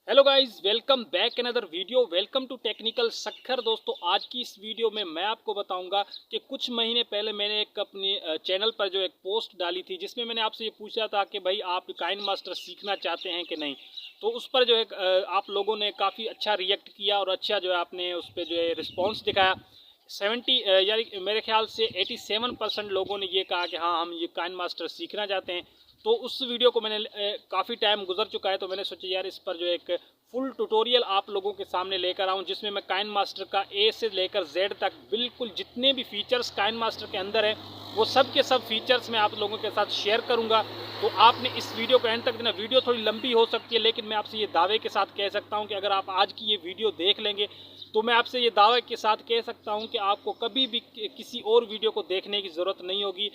Hello guys, welcome back another video. Welcome to technical Sakkhar. दोस्तों, आज की इस वीडियो में मैं आपको बताऊंगा कि कुछ महीने पहले मैंने एक अपनी चैनल पर जो एक पोस्ट डाली थी, जिसमें मैंने आपसे ये पूछा था कि भाई आप काइन मास्टर सीखना चाहते हैं कि नहीं। तो उस पर जो है आप लोगों ने काफ़ी अच्छा रिएक्ट किया और अच्छा जो है आपने उस पर जो है रिस्पॉन्स दिखाया। 70 यानी मेरे ख्याल से 87% लोगों ने ये कहा कि हाँ, हम ये काइन मास्टर सीखना चाहते हैं। तो उस वीडियो को मैंने काफ़ी टाइम गुजर चुका है, तो मैंने सोचा यार इस पर जो एक फुल ट्यूटोरियल आप लोगों के सामने लेकर आऊँ, जिसमें मैं काइन मास्टर का ए से लेकर जेड तक बिल्कुल जितने भी फीचर्स काइन मास्टर के अंदर है वो सब के सब फीचर्स मैं आप लोगों के साथ शेयर करूँगा। तो आपने इस वीडियो को एंड तक देना। वीडियो थोड़ी लंबी हो सकती है, लेकिन मैं आपसे ये दावे के साथ कह सकता हूँ कि अगर आप आज की ये वीडियो देख लेंगे तो मैं आपसे ये दावे के साथ कह सकता हूँ कि आपको कभी भी किसी और वीडियो को देखने की ज़रूरत नहीं होगी।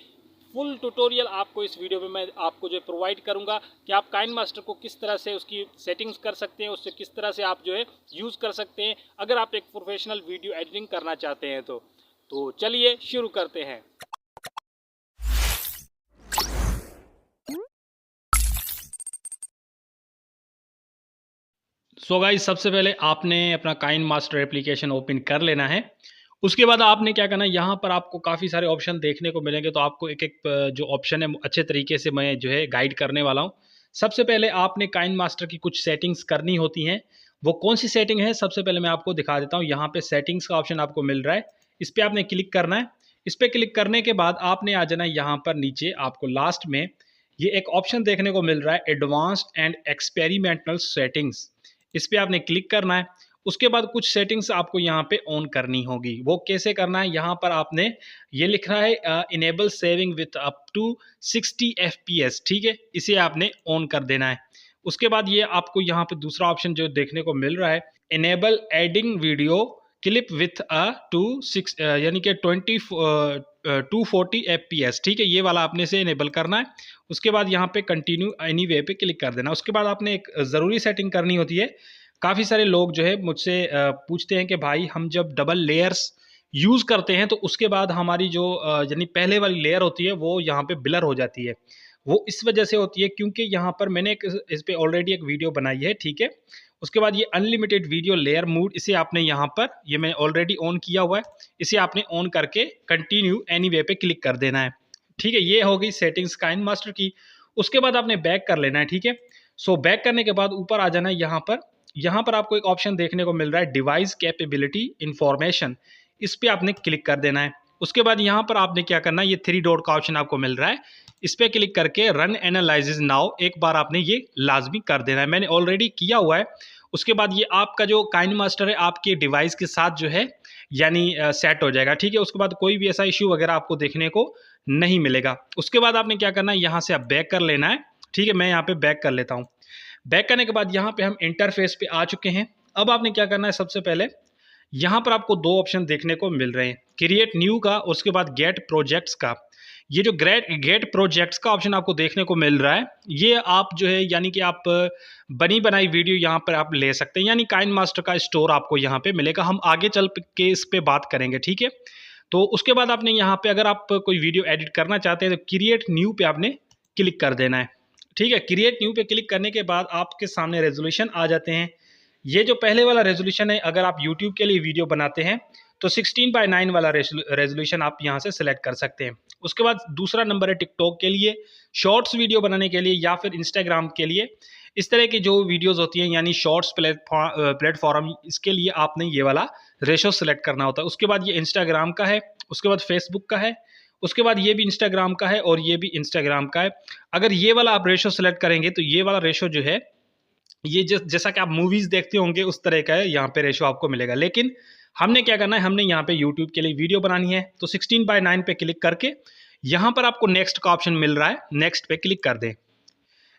फुल ट्यूटोरियल आपको इस वीडियो में मैं आपको जो प्रोवाइड करूंगा कि आप काइन मास्टर को किस तरह से उसकी सेटिंग्स कर सकते हैं, उससे किस तरह से आप जो है यूज़ कर सकते हैं अगर आप एक प्रोफेशनल वीडियो एडिटिंग करना चाहते हैं। तो चलिए शुरू करते हैं। सो गाइस, सबसे पहले आपने अपना काइन मास्टर एप्लीकेशन ओपन कर लेना है। उसके बाद आपने क्या करना है, यहाँ पर आपको काफ़ी सारे ऑप्शन देखने को मिलेंगे। तो आपको एक एक जो ऑप्शन है अच्छे तरीके से मैं जो है गाइड करने वाला हूँ। सबसे पहले आपने काइन मास्टर की कुछ सेटिंग्स करनी होती हैं। वो कौन सी सेटिंग है, सबसे पहले मैं आपको दिखा देता हूँ। यहाँ पे सेटिंग्स का ऑप्शन आपको मिल रहा है, इस पर आपने क्लिक करना है। इस पर क्लिक करने के बाद आपने आ जाना है यहाँ पर नीचे। आपको लास्ट में ये एक ऑप्शन देखने को मिल रहा है, एडवांस्ड एंड एक्सपेरिमेंटल सेटिंग्स। इस पर आपने क्लिक करना है। उसके बाद कुछ सेटिंग्स आपको यहाँ पे ऑन करनी होगी। वो कैसे करना है, यहाँ पर आपने ये लिख रहा है enable saving with up to 60 FPS, ठीक है, इसे आपने ऑन कर देना है। उसके बाद ये आपको यहाँ पे दूसरा ऑप्शन जो देखने को मिल रहा है, enable adding video clip with a to 6 यानी कि 240 FPS, ठीक है, ये वाला आपने से इनेबल करना है। उसके बाद यहाँ पे कंटिन्यू एनी वे पे क्लिक कर देना। उसके बाद आपने एक ज़रूरी सेटिंग करनी होती है। काफ़ी सारे लोग जो है मुझसे पूछते हैं कि भाई हम जब डबल लेयर्स यूज़ करते हैं तो उसके बाद हमारी जो यानी पहले वाली लेयर होती है वो यहाँ पे ब्लर हो जाती है। वो इस वजह से होती है क्योंकि यहाँ पर मैंने इस पे ऑलरेडी एक वीडियो बनाई है, ठीक है। उसके बाद ये अनलिमिटेड वीडियो लेयर मोड, इसे आपने यहाँ पर, ये मैंने ऑलरेडी ऑन किया हुआ है, इसे आपने ऑन करके कंटिन्यू एनी वे पे क्लिक कर देना है, ठीक है। ये हो गई सेटिंग्स काइन मास्टर की। उसके बाद आपने बैक कर लेना है, ठीक है। सो बैक करने के बाद ऊपर आ जाना है। यहाँ पर आपको एक ऑप्शन देखने को मिल रहा है, डिवाइस कैपेबिलिटी इंफॉर्मेशन, इस पर आपने क्लिक कर देना है। उसके बाद यहाँ पर आपने क्या करना है, ये 3 डॉट का ऑप्शन आपको मिल रहा है, इस पर क्लिक करके रन एनालिसिस नाउ एक बार आपने ये लाजमी कर देना है। मैंने ऑलरेडी किया हुआ है। उसके बाद ये आपका जो काइन मास्टर है आपके डिवाइस के साथ जो है यानी सेट हो जाएगा, ठीक है। उसके बाद कोई भी ऐसा इश्यू वगैरह आपको देखने को नहीं मिलेगा। उसके बाद आपने क्या करना है, यहाँ से आप बैक कर लेना है, ठीक है। मैं यहाँ पे बैक कर लेता हूँ। बैक करने के बाद यहाँ पे हम इंटरफेस पे आ चुके हैं। अब आपने क्या करना है, सबसे पहले यहाँ पर आपको 2 ऑप्शन देखने को मिल रहे हैं, क्रिएट न्यू का, उसके बाद गेट प्रोजेक्ट्स का। ये जो गेट प्रोजेक्ट्स का ऑप्शन आपको देखने को मिल रहा है, ये आप जो है यानी कि आप बनी बनाई वीडियो यहाँ पर आप ले सकते हैं, यानी काइन मास्टर का स्टोर आपको यहाँ पे मिलेगा। हम आगे चल के इस पे बात करेंगे, ठीक है। तो उसके बाद आपने यहाँ पे अगर आप कोई वीडियो एडिट करना चाहते हैं तो क्रिएट न्यू पे आपने क्लिक कर देना है, ठीक है। क्रिएट न्यू पे क्लिक करने के बाद आपके सामने रेजोल्यूशन आ जाते हैं। ये जो पहले वाला रेजोल्यूशन है, अगर आप यूट्यूब के लिए वीडियो बनाते हैं तो 16:9 वाला रेजोल्यूशन आप यहाँ से सिलेक्ट कर सकते हैं। उसके बाद दूसरा नंबर है टिकटॉक के लिए, शॉर्ट्स वीडियो बनाने के लिए, या फिर इंस्टाग्राम के लिए। इस तरह की जो वीडियोस होती हैं यानी शॉर्ट्स प्लेटफॉर्म, इसके लिए आपने ये वाला रेशो सेलेक्ट करना होता है। उसके बाद ये इंस्टाग्राम का है, उसके बाद फेसबुक का है, उसके बाद ये भी इंस्टाग्राम का है और ये भी इंस्टाग्राम का है। अगर ये वाला आप रेशो सेलेक्ट करेंगे तो ये वाला रेशो जो है ये जैसा कि आप मूवीज देखते होंगे उस तरह का है, यहाँ पे रेशो आपको मिलेगा। लेकिन हमने क्या करना है, हमने यहाँ पे यूट्यूब के लिए वीडियो बनानी है, तो 16:9 पे क्लिक करके यहाँ पर आपको नेक्स्ट का ऑप्शन मिल रहा है, नेक्स्ट पे क्लिक कर दें।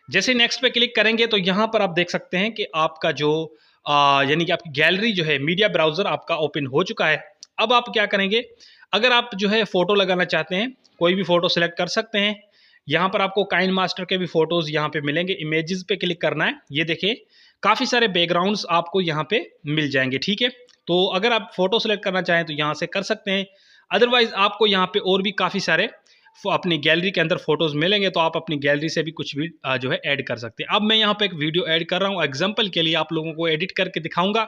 जैसे नेक्स्ट पे क्लिक करेंगे तो यहाँ पर आप देख सकते हैं कि आपका जो यानी कि आपकी गैलरी जो है, मीडिया ब्राउजर आपका ओपन हो चुका है। अब आप क्या करेंगे, अगर आप जो है फोटो लगाना चाहते हैं, कोई भी फोटो सिलेक्ट कर सकते हैं। यहाँ पर आपको काइन मास्टर के भी फोटोज यहाँ पे मिलेंगे, इमेजेस पे क्लिक करना है। ये देखिए काफ़ी सारे बैकग्राउंड्स आपको यहाँ पे मिल जाएंगे, ठीक है। तो अगर आप फोटो सेलेक्ट करना चाहें तो यहाँ से कर सकते हैं, अदरवाइज आपको यहाँ पे और भी काफ़ी सारे अपनी गैलरी के अंदर फ़ोटोज़ मिलेंगे तो आप अपनी गैलरी से भी कुछ भी जो है ऐड कर सकते हैं। अब मैं यहाँ पे एक वीडियो ऐड कर रहा हूँ एग्जांपल के लिए, आप लोगों को एडिट करके दिखाऊंगा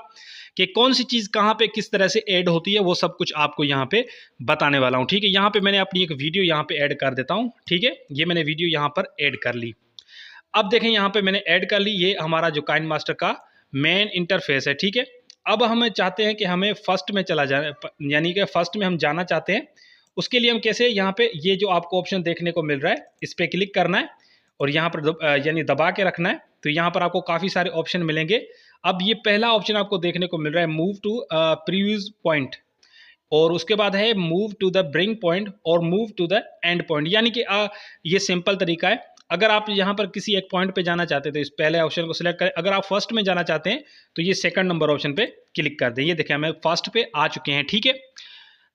कि कौन सी चीज़ कहाँ पे किस तरह से ऐड होती है, वो सब कुछ आपको यहाँ पे बताने वाला हूँ। ठीक है, यहाँ पे मैंने अपनी एक वीडियो यहाँ पे ऐड कर देता हूँ। ठीक है, ये मैंने वीडियो यहाँ पर ऐड कर ली। अब देखें यहाँ पे मैंने ऐड कर ली, ये हमारा जो काइन मास्टर का मेन इंटरफेस है। ठीक है, अब हम चाहते हैं कि हमें फर्स्ट में चला जाए, यानी कि फर्स्ट में हम जाना चाहते हैं। उसके लिए हम कैसे, यहाँ पे ये जो आपको ऑप्शन देखने को मिल रहा है इस पर क्लिक करना है और यहाँ पर यानी दबा के रखना है। तो यहाँ पर आपको काफ़ी सारे ऑप्शन मिलेंगे। अब ये पहला ऑप्शन आपको देखने को मिल रहा है मूव टू प्रीव्यूज पॉइंट, और उसके बाद है move to the bring point और move to the end point. यानी कि ये सिंपल तरीका है। अगर आप यहाँ पर किसी एक पॉइंट पे जाना चाहते हैं तो इस पहले ऑप्शन को सिलेक्ट करें। अगर आप फर्स्ट में जाना चाहते हैं तो ये सेकंड नंबर ऑप्शन पे क्लिक कर दें। ये देखिए हमें फर्स्ट पे आ चुके हैं। ठीक है,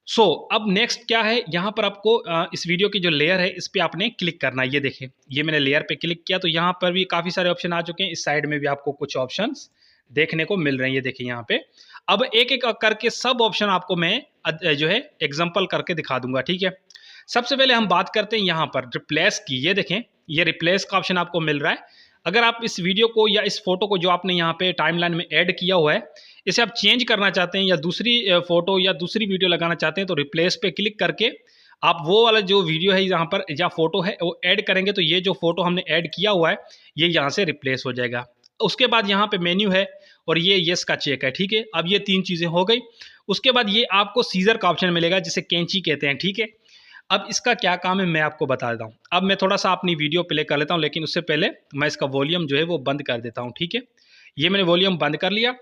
सो अब नेक्स्ट क्या है, यहाँ पर आपको इस वीडियो की जो लेयर है इस पर आपने क्लिक करना है। ये देखिए, ये मैंने लेयर पे क्लिक किया तो यहाँ पर भी काफ़ी सारे ऑप्शन आ चुके हैं। इस साइड में भी आपको कुछ ऑप्शंस देखने को मिल रहे हैं। ये देखिए यहाँ पे, अब एक एक करके सब ऑप्शन आपको मैं जो है एग्जांपल करके दिखा दूंगा। ठीक है, सबसे पहले हम बात करते हैं यहाँ पर रिप्लेस की। ये देखें, ये रिप्लेस का ऑप्शन आपको मिल रहा है। अगर आप इस वीडियो को या इस फोटो को जो आपने यहाँ पे टाइमलाइन में ऐड किया हुआ है, इसे आप चेंज करना चाहते हैं या दूसरी फोटो या दूसरी वीडियो लगाना चाहते हैं, तो रिप्लेस पे क्लिक करके आप वो वाला जो वीडियो है यहाँ पर या फोटो है वो ऐड करेंगे, तो ये जो फोटो हमने ऐड किया हुआ है ये यहाँ से रिप्लेस हो जाएगा। उसके बाद यहाँ पे मेन्यू है और ये येस का चेक है। ठीक है, अब ये 3 चीज़ें हो गई। उसके बाद ये आपको सीजर का ऑप्शन मिलेगा जिसे कैंची कहते हैं। ठीक है, अब इसका क्या काम है मैं आपको बता देता हूँ। अब मैं थोड़ा सा अपनी वीडियो प्ले कर लेता हूँ, लेकिन उससे पहले मैं इसका वॉल्यूम जो है वो बंद कर देता हूँ। ठीक है, ये मैंने वॉल्यूम बंद कर लिया।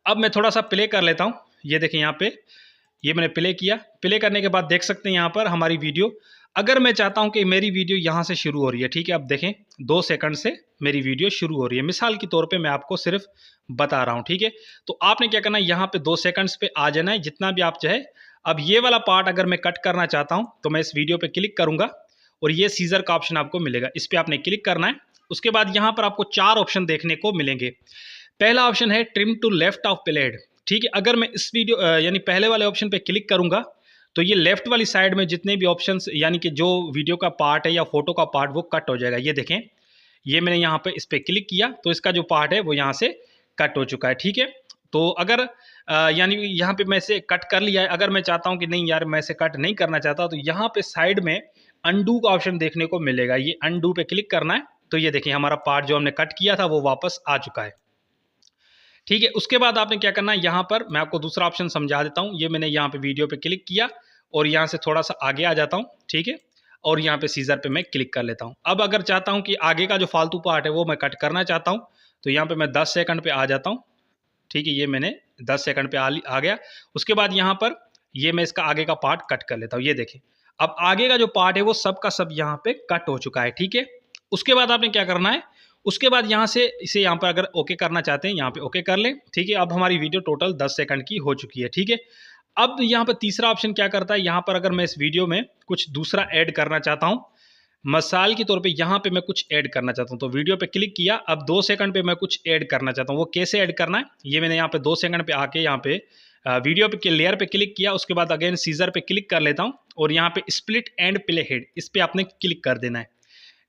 अब मैं थोड़ा सा प्ले कर लेता हूँ। ये देखें यहाँ पे, ये मैंने प्ले किया। प्ले करने के बाद देख सकते हैं यहाँ पर हमारी वीडियो, अगर मैं चाहता हूँ कि मेरी वीडियो यहाँ से शुरू हो रही है। ठीक है, अब देखें 2 सेकंड से मेरी वीडियो शुरू हो रही है। मिसाल के तौर पे मैं आपको सिर्फ बता रहा हूँ। ठीक है, तो आपने क्या करना है, यहाँ पे 2 सेकंड्स पे आ जाना है जितना भी आप चाहे। अब ये वाला पार्ट अगर मैं कट करना चाहता हूँ तो मैं इस वीडियो पे क्लिक करूँगा और ये सीजर का ऑप्शन आपको मिलेगा, इस पर आपने क्लिक करना है। उसके बाद यहाँ पर आपको 4 ऑप्शन देखने को मिलेंगे। पहला ऑप्शन है trim to left of played. ठीक है, अगर मैं इस वीडियो यानी पहले वाले ऑप्शन पे क्लिक करूँगा तो ये लेफ्ट वाली साइड में जितने भी ऑप्शंस यानी कि जो वीडियो का पार्ट है या फोटो का पार्ट वो कट हो जाएगा। ये देखें, ये मैंने यहाँ पे इस पर क्लिक किया तो इसका जो पार्ट है वो यहाँ से कट हो चुका है। ठीक है, तो अगर यानी यहाँ पे मैं इसे कट कर लिया है, अगर मैं चाहता हूँ कि नहीं यार मैं इसे कट नहीं करना चाहता, तो यहाँ पे साइड में अनडू का ऑप्शन देखने को मिलेगा। ये अनडू पे क्लिक करना है तो ये देखिए हमारा पार्ट जो हमने कट किया था वो वापस आ चुका है। ठीक है, उसके बाद आपने क्या करना है, यहाँ पर मैं आपको दूसरा ऑप्शन समझा देता हूँ। ये मैंने यहाँ पे वीडियो पे क्लिक किया और यहाँ से थोड़ा सा आगे आ जाता हूँ। ठीक है, और यहाँ पे सीजर पे मैं क्लिक कर लेता हूँ। अब अगर चाहता हूँ कि आगे का जो फालतू पार्ट है वो मैं कट करना चाहता हूँ तो यहाँ पे मैं 10 सेकंड पे आ जाता हूँ। ठीक है, ये मैंने 10 सेकंड पे आ गया। उसके बाद यहाँ पर ये मैं इसका आगे का पार्ट कट कर लेता हूँ। ये देखें, अब आगे का जो पार्ट है वो सब का सब यहाँ पे कट हो चुका है। ठीक है, उसके बाद आपने क्या करना है, उसके बाद यहाँ से इसे यहाँ पर अगर ओके करना चाहते हैं यहाँ पे ओके कर लें। ठीक है, अब हमारी वीडियो टोटल 10 सेकंड की हो चुकी है। ठीक है, अब यहाँ पर तीसरा ऑप्शन क्या करता है, यहाँ पर अगर मैं इस वीडियो में कुछ दूसरा ऐड करना चाहता हूँ, मिसाल के तौर पे यहाँ पे मैं कुछ ऐड करना चाहता हूँ, तो वीडियो पे क्लिक किया। अब 2 सेकंड पे मैं कुछ ऐड करना चाहता हूँ, वो कैसे ऐड करना है, ये मैंने यहाँ पे 2 सेकंड पे आके यहाँ पे वीडियो पे लेयर पे क्लिक किया। उसके बाद अगेन सीजर पे क्लिक कर लेता हूँ और यहाँ पे स्प्लिट एंड प्ले हेड इस पर आपने क्लिक कर देना है।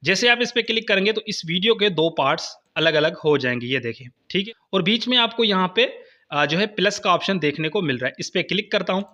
जैसे आप इस पर क्लिक करेंगे तो इस वीडियो के 2 पार्ट्स अलग अलग हो जाएंगे। ये देखें, ठीक है, और बीच में आपको यहाँ पे जो है प्लस का ऑप्शन देखने को मिल रहा है, इस पर क्लिक करता हूँ।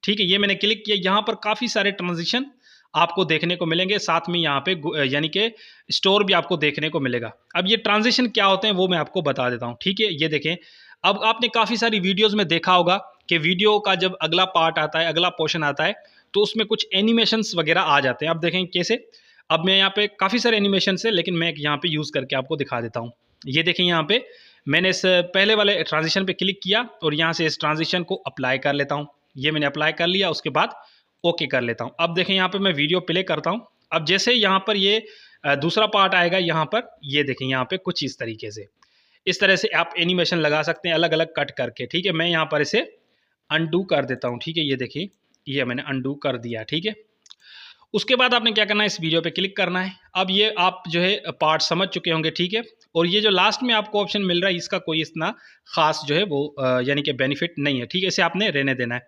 ठीक है, ये मैंने क्लिक किया। यहाँ पर काफ़ी सारे ट्रांजिशन आपको देखने को मिलेंगे, साथ में यहाँ पे यानी कि स्टोर भी आपको देखने को मिलेगा। अब ये ट्रांजिशन क्या होते हैं वो मैं आपको बता देता हूँ। ठीक है, ये देखें, अब आपने काफ़ी सारी वीडियोज़ में देखा होगा कि वीडियो का जब अगला पार्ट आता है, अगला पोर्शन आता है, तो उसमें कुछ एनिमेशंस वगैरह आ जाते हैं। अब देखें कैसे, अब मैं यहाँ पे काफ़ी सारे एनिमेशन है लेकिन मैं यहाँ पे यूज़ करके आपको दिखा देता हूँ। ये देखें, यहाँ पे मैंने इस पहले वाले ट्रांजिशन पे क्लिक किया और यहाँ से इस ट्रांजिशन को अप्लाई कर लेता हूँ। ये मैंने अप्लाई कर लिया, उसके बाद ओके कर लेता हूँ। अब देखें यहाँ पे मैं वीडियो प्ले करता हूँ। अब जैसे यहाँ पर ये दूसरा पार्ट आएगा, यहाँ पर ये देखें, यहाँ पे कुछ इस तरीके से, इस तरह से आप एनिमेशन लगा सकते हैं अलग अलग कट करके। ठीक है, मैं यहाँ पर इसे अनडू कर देता हूँ। ठीक है, ये देखिए, ये मैंने अनडू कर दिया। ठीक है, उसके बाद आपने क्या करना है, इस वीडियो पे क्लिक करना है। अब ये आप जो है पार्ट समझ चुके होंगे। ठीक है, और ये जो लास्ट में आपको ऑप्शन मिल रहा है इसका कोई इतना खास जो है वो यानी कि बेनिफिट नहीं है। ठीक है, इसे आपने रहने देना है।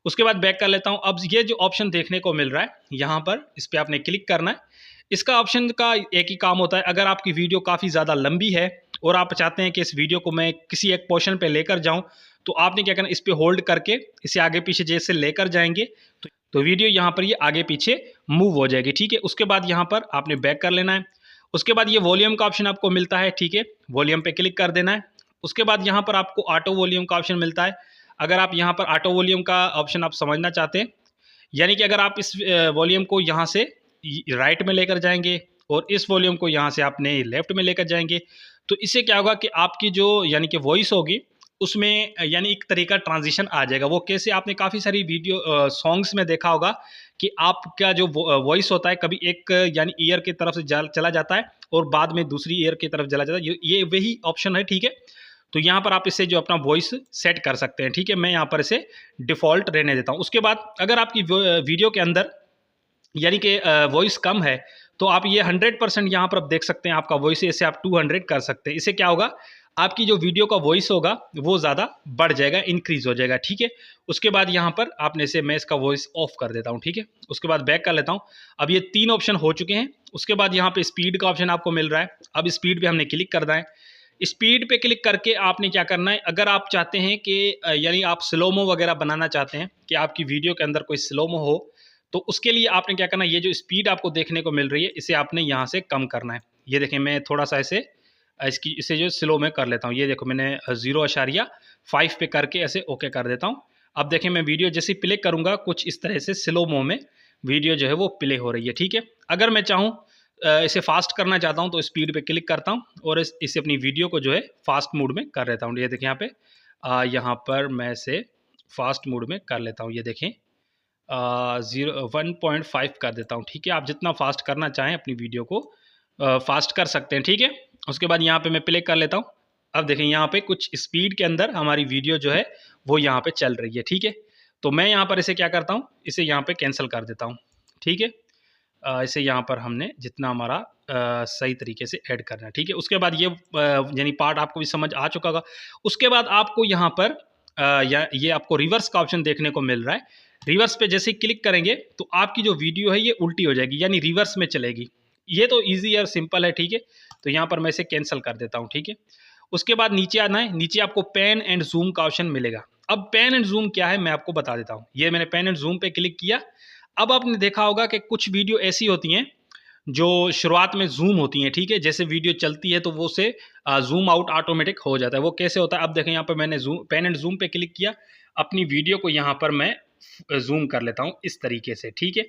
उसके बाद बैक कर लेता हूँ। अब ये जो ऑप्शन देखने को मिल रहा है यहाँ पर, इस पर आपने क्लिक करना है। इसका ऑप्शन का एक ही काम होता है, अगर आपकी वीडियो काफ़ी ज़्यादा लंबी है और आप चाहते हैं कि इस वीडियो को मैं किसी एक पोर्शन पे लेकर जाऊं, तो आपने क्या करना, इस पे होल्ड करके इसे आगे पीछे जैसे लेकर जाएंगे तो वीडियो यहाँ पर ये आगे पीछे मूव हो जाएगी, ठीक है। उसके बाद यहाँ पर आपने बैक कर लेना है। उसके बाद ये वॉल्यूम का ऑप्शन आपको मिलता है, ठीक है, वॉल्यूम पे क्लिक कर देना है। उसके बाद यहाँ पर आपको ऑटो वॉल्यूम का ऑप्शन मिलता है। अगर आप यहाँ पर ऑटो वॉल्यूम का ऑप्शन आप समझना चाहते हैं, यानी कि अगर आप इस वॉल्यूम को यहाँ से राइट में लेकर जाएंगे और इस वॉल्यूम को यहाँ से आपने लेफ्ट में लेकर जाएंगे, तो इससे क्या होगा कि आपकी जो यानी कि वॉइस होगी उसमें यानी एक तरीका ट्रांजिशन आ जाएगा। वो कैसे, आपने काफ़ी सारी वीडियो सॉन्ग्स में देखा होगा कि आपका जो वॉइस होता है कभी एक यानी ईयर की तरफ से चला जाता है और बाद में दूसरी ईयर की तरफ चला जाता है, ये वही ऑप्शन है, ठीक है। तो यहाँ पर आप इससे जो अपना वॉइस सेट कर सकते हैं, ठीक है। मैं यहाँ पर इसे डिफ़ॉल्ट रहने देता हूँ। उसके बाद अगर आपकी वीडियो के अंदर यानी कि वॉइस कम है, तो आप ये 100% यहाँ पर आप देख सकते हैं आपका वॉइस, इसे आप 200 कर सकते हैं। इससे क्या होगा, आपकी जो वीडियो का वॉइस होगा वो ज़्यादा बढ़ जाएगा, इंक्रीज हो जाएगा, ठीक है। उसके बाद यहाँ पर आपने से मैं इसका वॉइस ऑफ कर देता हूँ, ठीक है। उसके बाद बैक कर लेता हूँ। अब ये 3 ऑप्शन हो चुके हैं। उसके बाद यहाँ पे स्पीड का ऑप्शन आपको मिल रहा है। अब स्पीड पे हमने क्लिक करना है। स्पीड पे क्लिक करके आपने क्या करना है, अगर आप चाहते हैं कि यानी आप स्लोमो वगैरह बनाना चाहते हैं कि आपकी वीडियो के अंदर कोई स्लोमो हो, तो उसके लिए आपने क्या करना है, ये जो स्पीड आपको देखने को मिल रही है इसे आपने यहाँ से कम करना है। ये देखें, मैं थोड़ा सा इसे जो स्लो में कर लेता हूँ। ये देखो, मैंने 0.5 पे करके ऐसे ओके कर देता हूँ। अब देखें, मैं वीडियो जैसे प्ले करूँगा कुछ इस तरह से स्लोमो में वीडियो जो है वो प्ले हो रही है, ठीक है। अगर मैं चाहूँ इसे फास्ट करना चाहता हूँ तो स्पीड पे क्लिक करता हूँ और इसे अपनी वीडियो को जो है फास्ट मोड में कर लेता हूँ। ये देखें, यहाँ पर मैं इसे फास्ट मोड में कर लेता हूँ। ये देखें, 1.5 कर देता हूँ, ठीक है। आप जितना फास्ट करना चाहें अपनी वीडियो को फास्ट कर सकते हैं, ठीक है। उसके बाद यहाँ पे मैं प्ले कर लेता हूँ। अब देखें, यहाँ पे कुछ स्पीड के अंदर हमारी वीडियो जो है वो यहाँ पे चल रही है, ठीक है। तो मैं यहाँ पर इसे क्या करता हूँ, इसे यहाँ पे कैंसिल कर देता हूँ, ठीक है। इसे यहाँ पर हमने जितना हमारा सही तरीके से ऐड करना है, ठीक है। उसके बाद ये यानी पार्ट आपको भी समझ आ चुका होगा। उसके बाद आपको यहाँ पर ये आपको रिवर्स का ऑप्शन देखने को मिल रहा है। रिवर्स पे जैसे क्लिक करेंगे तो आपकी जो वीडियो है ये उल्टी हो जाएगी, यानी रिवर्स में चलेगी। ये तो ईजी और सिंपल है, ठीक है। तो यहाँ पर मैं इसे कैंसिल कर देता हूँ, ठीक है। उसके बाद नीचे आना है। नीचे आपको पैन एंड जूम का ऑप्शन मिलेगा। अब पैन एंड जूम क्या है मैं आपको बता देता हूँ। ये मैंने पैन एंड जूम पे क्लिक किया। अब आपने देखा होगा कि कुछ वीडियो ऐसी होती हैं जो शुरुआत में जूम होती हैं, ठीक है। जैसे वीडियो चलती है तो वो से जूम आउट ऑटोमेटिक हो जाता है। वो कैसे होता है, अब देखें, यहाँ पर मैंने पैन एंड जूम पे क्लिक किया। अपनी वीडियो को यहाँ पर मैं जूम कर लेता हूँ इस तरीके से, ठीक है।